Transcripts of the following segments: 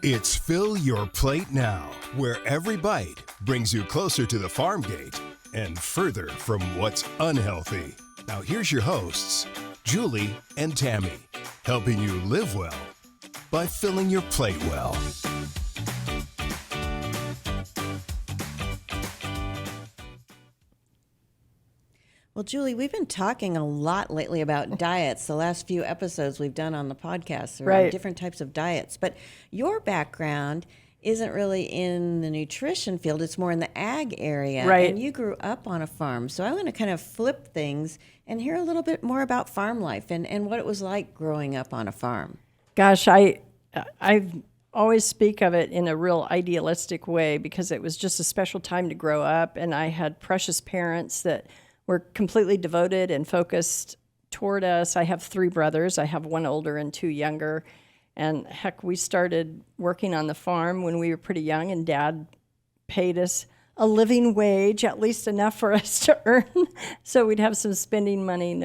It's Fill Your Plate Now, where every bite brings you closer to the farm gate and further from what's unhealthy. Now here's your hosts, Julie and Tammy, helping you live well by filling your plate well. Well, Julie, we've been talking a lot lately about diets. The last few episodes we've done on the podcast are on different types of diets. But your background isn't really in the nutrition field. It's more in the ag area. Right. And you grew up on a farm. So I want to kind of flip things and hear a little bit more about farm life and what it was like growing up on a farm. Gosh, I always speak of it in a real idealistic way because it was just a special time to grow up. And I had precious parents that were completely devoted and focused toward us. I have 3 brothers. I have 1 older and 2 younger. And heck, we started working on the farm when we were pretty young, and Dad paid us a living wage, at least enough for us to earn. So we'd have some spending money,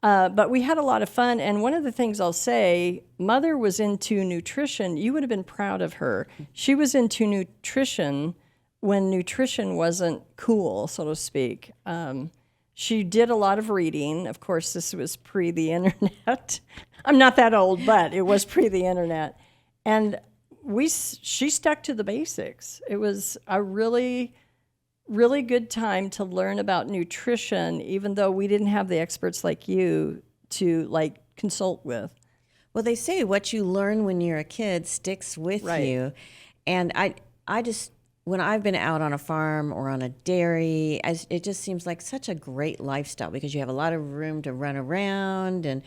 but we had a lot of fun. And one of the things I'll say, Mother was into nutrition. You would have been proud of her. She was into nutrition when nutrition wasn't cool, so to speak. She did a lot of reading. Of course, this was pre the internet. I'm not that old, but it was pre the internet. And she stuck to the basics. It was a really, really good time to learn about nutrition, even though we didn't have the experts like you to consult with. Well, they say what you learn when you're a kid sticks with you. And I just, when I've been out on a farm or on a dairy, it just seems like such a great lifestyle because you have a lot of room to run around and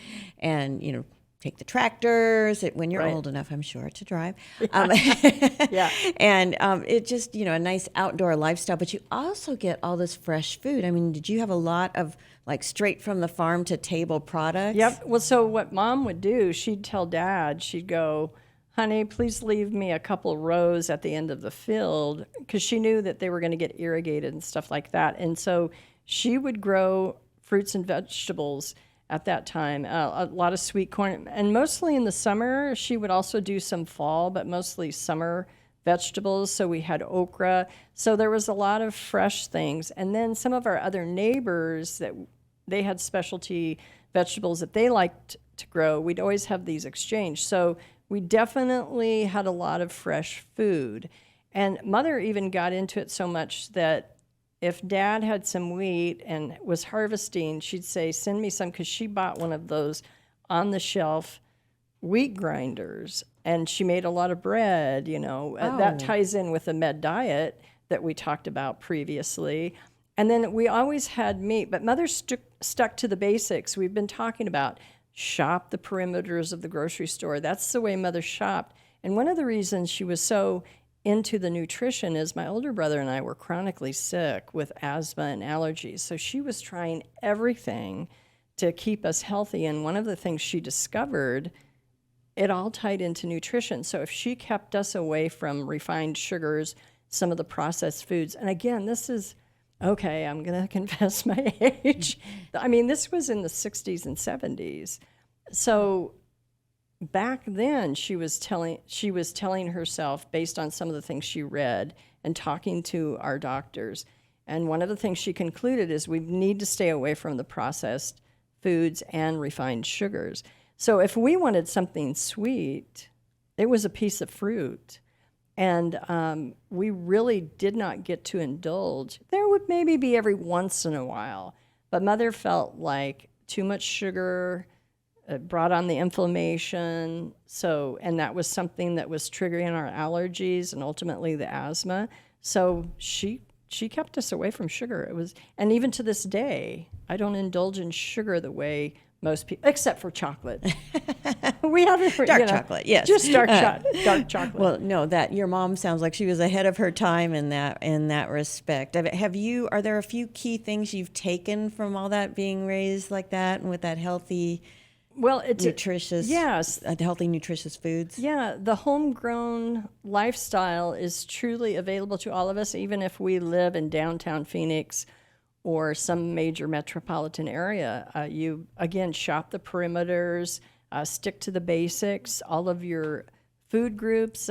take the tractors when you're old enough, I'm sure, to drive. Yeah. And it just, a nice outdoor lifestyle. But you also get all this fresh food. I mean, did you have a lot of straight from the farm to table products? Yep. Well, so what Mom would do, she'd tell Dad, she'd go, honey, please leave me a couple rows at the end of the field, because she knew that they were going to get irrigated and stuff like that. And so she would grow fruits and vegetables at that time, a lot of sweet corn, and mostly in the summer. She would also do some fall, but mostly summer vegetables. So we had okra. So there was a lot of fresh things. And then some of our other neighbors, that they had specialty vegetables that they liked to grow. We'd always have these exchange. So we definitely had a lot of fresh food. And Mother even got into it so much that if Dad had some wheat and was harvesting, she'd say, send me some, because she bought one of those on-the-shelf wheat grinders. And she made a lot of bread, That ties in with the med diet that we talked about previously. And then we always had meat, but Mother stuck to the basics. We've been talking about shop the perimeters of the grocery store. That's the way Mother shopped. And one of the reasons she was so into the nutrition is my older brother and I were chronically sick with asthma and allergies. So she was trying everything to keep us healthy. And one of the things she discovered, it all tied into nutrition. So if she kept us away from refined sugars, some of the processed foods, and again, this is, okay, I'm going to confess my age. I mean, this was in the 60s and 70s. So back then, she was telling herself, based on some of the things she read and talking to our doctors, and one of the things she concluded is we need to stay away from the processed foods and refined sugars. So if we wanted something sweet, it was a piece of fruit. And we really did not get to indulge. There would maybe be every once in a while, but Mother felt like too much sugar brought on the inflammation. So, and that was something that was triggering our allergies and ultimately the asthma. So she kept us away from sugar. It was, and even to this day, I don't indulge in sugar the way most people, except for chocolate. We have dark chocolate, yes, just dark chocolate. Well, no, that your mom sounds like she was ahead of her time in that respect. Are there a few key things you've taken from all that, being raised like that and with that healthy? Well, it's nutritious. Yes, healthy, nutritious foods. Yeah, the homegrown lifestyle is truly available to all of us, even if we live in downtown Phoenix or some major metropolitan area. You, again, shop the perimeters, stick to the basics. All of your food groups,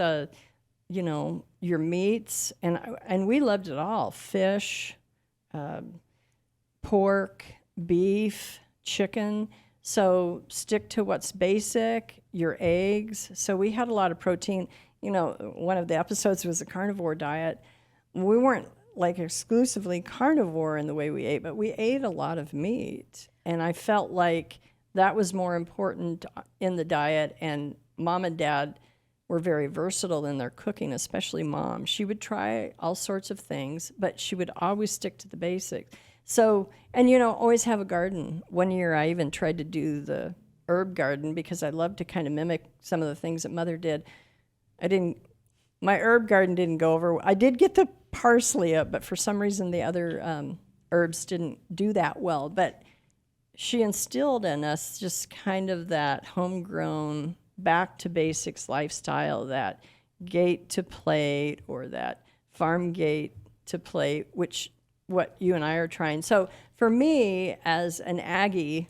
your meats, and we loved it all: fish, pork, beef, chicken. So stick to what's basic, your eggs. So we had a lot of protein. One of the episodes was a carnivore diet. We weren't like exclusively carnivore in the way we ate, but we ate a lot of meat. And I felt like that was more important in the diet. And Mom and Dad were very versatile in their cooking, especially Mom. She would try all sorts of things, but she would always stick to the basics. So, and always have a garden. One year I even tried to do the herb garden because I loved to kind of mimic some of the things that Mother did. My herb garden didn't go over. I did get the parsley up, but for some reason the other herbs didn't do that well. But she instilled in us just kind of that homegrown, back to basics lifestyle, that gate to plate or that farm gate to plate, which what you and I are trying. So for me, as an ag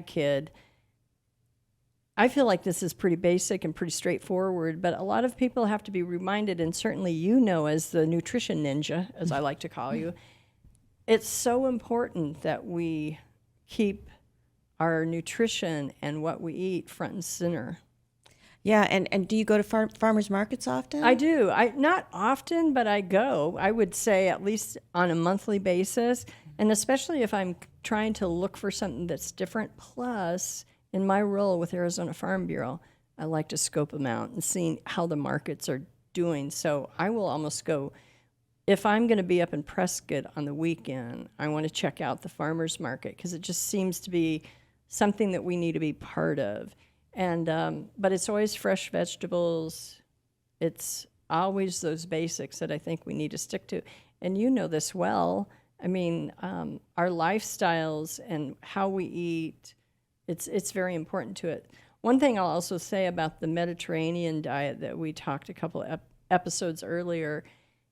kid, I feel like this is pretty basic and pretty straightforward, but a lot of people have to be reminded, and certainly as the nutrition ninja, as I like to call you, it's so important that we keep our nutrition and what we eat front and center. Yeah, and do you go to farmers markets often? I do. Not often, but I go. I would say at least on a monthly basis, and especially if I'm trying to look for something that's different. Plus, in my role with Arizona Farm Bureau, I like to scope them out and see how the markets are doing. So I will almost go, if I'm going to be up in Prescott on the weekend, I want to check out the farmers market because it just seems to be something that we need to be part of. And but it's always fresh vegetables. It's always those basics that I think we need to stick to. And you know this well. I mean, our lifestyles and how we eat, it's very important to it. One thing I'll also say about the Mediterranean diet that we talked a couple episodes earlier,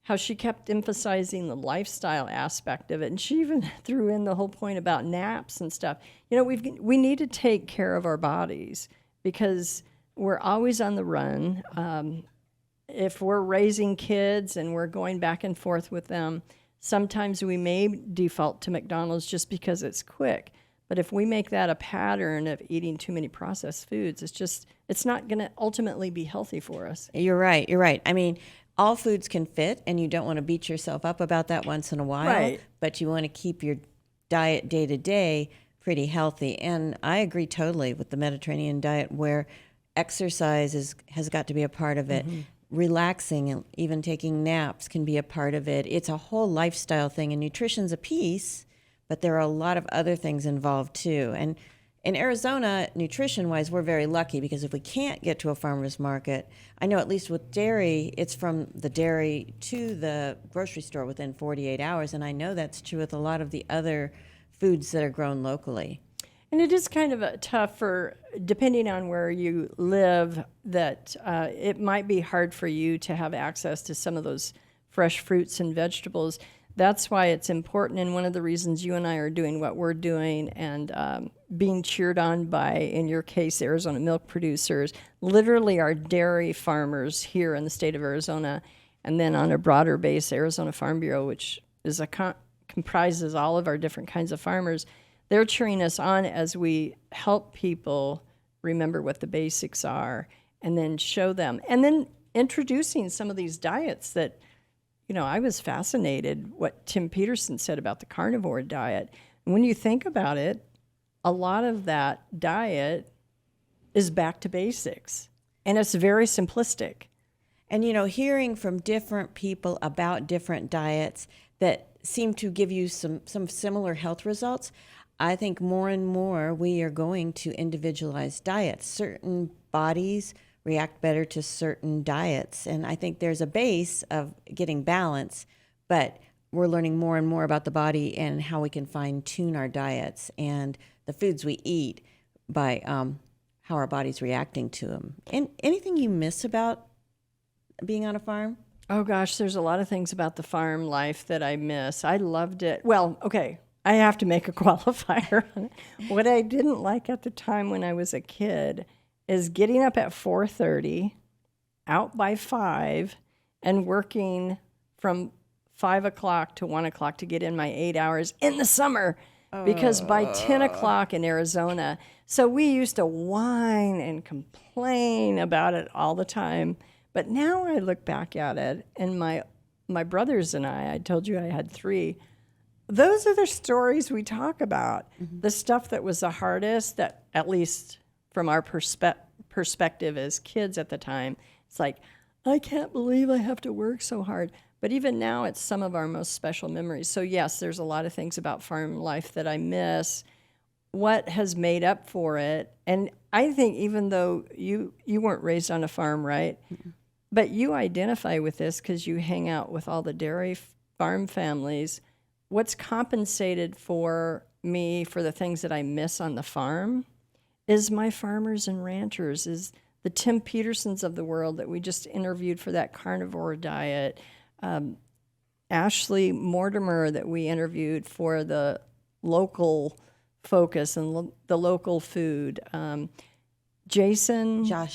how she kept emphasizing the lifestyle aspect of it. And she even threw in the whole point about naps and stuff. We need to take care of our bodies because we're always on the run. If we're raising kids and we're going back and forth with them, sometimes we may default to McDonald's just because it's quick. But if we make that a pattern of eating too many processed foods, it's not going to ultimately be healthy for us. You're right. I mean, all foods can fit, and you don't want to beat yourself up about that once in a while. Right. But you want to keep your diet day to day pretty healthy. And I agree totally with the Mediterranean diet where exercise has got to be a part of it. Mm-hmm. Relaxing and even taking naps can be a part of it. It's a whole lifestyle thing, and nutrition's a piece, but there are a lot of other things involved too. And in Arizona, nutrition-wise, we're very lucky because if we can't get to a farmer's market, I know at least with dairy, it's from the dairy to the grocery store within 48 hours, and I know that's true with a lot of the other foods that are grown locally. And it is kind of tough for, depending on where you live, that it might be hard for you to have access to some of those fresh fruits and vegetables. That's why it's important, and one of the reasons you and I are doing what we're doing and being cheered on by, in your case, Arizona milk producers, literally our dairy farmers here in the state of Arizona, and then on a broader base, Arizona Farm Bureau, which is comprises all of our different kinds of farmers. They're cheering us on as we help people remember what the basics are and then show them. And then introducing some of these diets that, I was fascinated what Tim Peterson said about the carnivore diet. And when you think about it, a lot of that diet is back to basics. And it's very simplistic. And, hearing from different people about different diets that seem to give you some similar health results, I think more and more we are going to individualized diets. Certain bodies react better to certain diets. And I think there's a base of getting balance, but we're learning more and more about the body and how we can fine-tune our diets and the foods we eat by how our body's reacting to them. And anything you miss about being on a farm? Oh, gosh, there's a lot of things about the farm life that I miss. I loved it. Well, okay, I have to make a qualifier. What I didn't like at the time when I was a kid is getting up at 4:30 out by 5 and working from 5 o'clock to 1 o'clock to get in my 8 hours in the summer. Because by 10 o'clock in Arizona, so we used to whine and complain about it all the time. But now I look back at it, and my brothers and I told you I had 3, those are the stories we talk about. The stuff that was the hardest, that at least from our perspective as kids at the time, it's like, I can't believe I have to work so hard. But even now, it's some of our most special memories. So yes, there's a lot of things about farm life that I miss. What has made up for it? And I think even though you weren't raised on a farm, right? Mm-mm. But you identify with this because you hang out with all the dairy farm families. What's compensated for me for the things that I miss on the farm is my farmers and ranchers, is the Tim Petersons of the world that we just interviewed for that carnivore diet. Ashley Mortimer that we interviewed for the local focus and the local food. Josh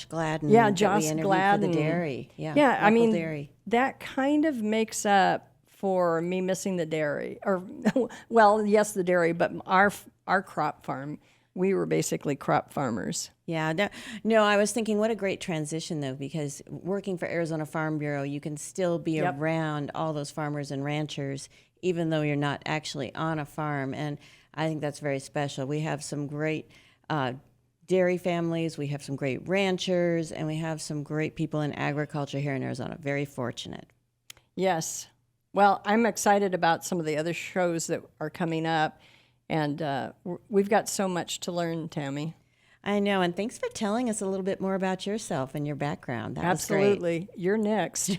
Gladden. Yeah, that Josh we interviewed Gladden. For the dairy. Yeah, I mean, dairy. That kind of makes up for me missing the dairy. Or, well, yes, the dairy, but our crop farm. We were basically crop farmers. Yeah, no, I was thinking what a great transition, though, because working for Arizona Farm Bureau, you can still be around all those farmers and ranchers, even though you're not actually on a farm. And I think that's very special. We have some great dairy families, we have some great ranchers, and we have some great people in agriculture here in Arizona. Very fortunate. Yes. Well, I'm excited about some of the other shows that are coming up. And we've got so much to learn, Tammy. I know, and thanks for telling us a little bit more about yourself and your background. That was great. Absolutely. You're next.